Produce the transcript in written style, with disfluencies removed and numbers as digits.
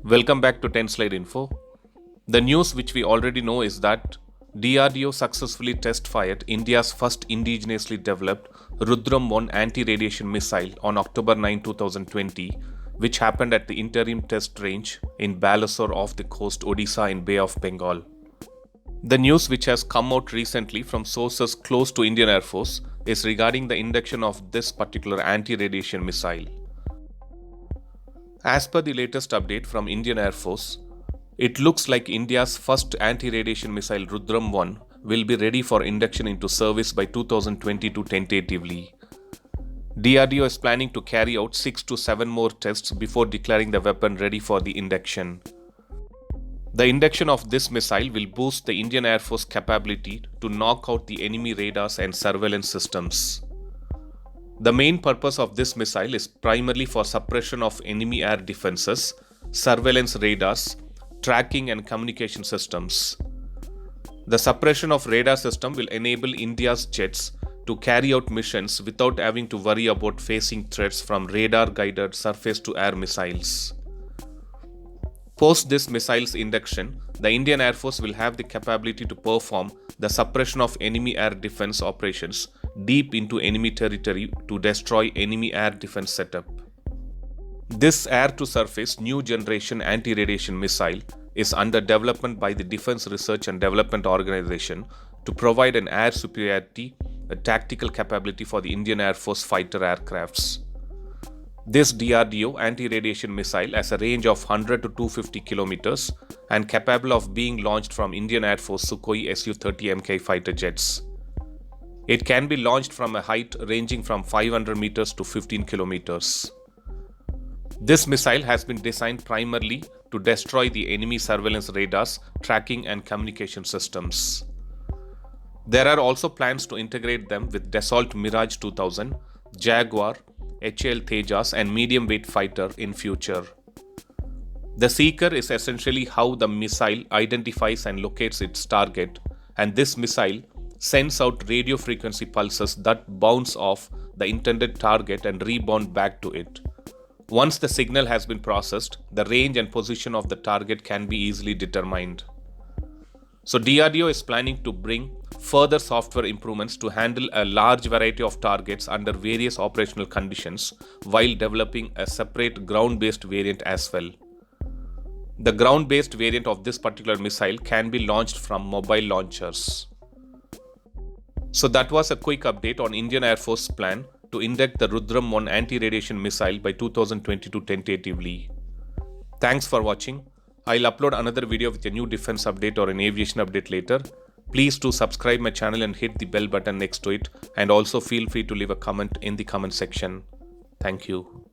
Welcome back to 10 Slide Info. The news which we already know is that DRDO successfully test-fired India's first indigenously developed Rudram-1 anti-radiation missile on October 9, 2020, which happened at the interim test range in Balasore off the coast Odisha in Bay of Bengal. The news which has come out recently from sources close to Indian Air Force is regarding the induction of this particular anti-radiation missile. As per the latest update from Indian Air Force, it looks like India's first anti-radiation missile Rudram-1 will be ready for induction into service by 2022 tentatively. DRDO is planning to carry out 6 to 7 more tests before declaring the weapon ready for the induction. The induction of this missile will boost the Indian Air Force capability to knock out the enemy radars and surveillance systems. The main purpose of this missile is primarily for suppression of enemy air defenses, surveillance radars, tracking and communication systems. The suppression of radar system will enable India's jets to carry out missions without having to worry about facing threats from radar-guided surface-to-air missiles. Post this missile's induction, the Indian Air Force will have the capability to perform the suppression of enemy air defense operations deep into enemy territory to destroy enemy air defense setup. This air-to-surface new generation anti-radiation missile is under development by the Defense Research and Development Organization to provide an air superiority, a tactical capability for the Indian Air Force fighter aircrafts. This DRDO anti-radiation missile has a range of 100 to 250 kilometers and capable of being launched from Indian Air Force Sukhoi Su-30 Mk fighter jets. It can be launched from a height ranging from 500 meters to 15 kilometers. This missile has been designed primarily to destroy the enemy surveillance radars, tracking and communication systems. There are also plans to integrate them with Dassault Mirage 2000, Jaguar, HAL Tejas and medium-weight fighter in future. The seeker is essentially how the missile identifies and locates its target, and this missile sends out radio frequency pulses that bounce off the intended target and rebound back to it. Once the signal has been processed, the range and position of the target can be easily determined. So DRDO is planning to bring further software improvements to handle a large variety of targets under various operational conditions while developing a separate ground-based variant as well. The ground-based variant of this particular missile can be launched from mobile launchers. So that was a quick update on Indian Air Force's plan to induct the Rudram-1 anti-radiation missile by 2022 tentatively. Thanks for watching. I'll upload another video with a new defense update or an aviation update later. Please do subscribe my channel and hit the bell button next to it, and also feel free to leave a comment in the comment section. Thank you.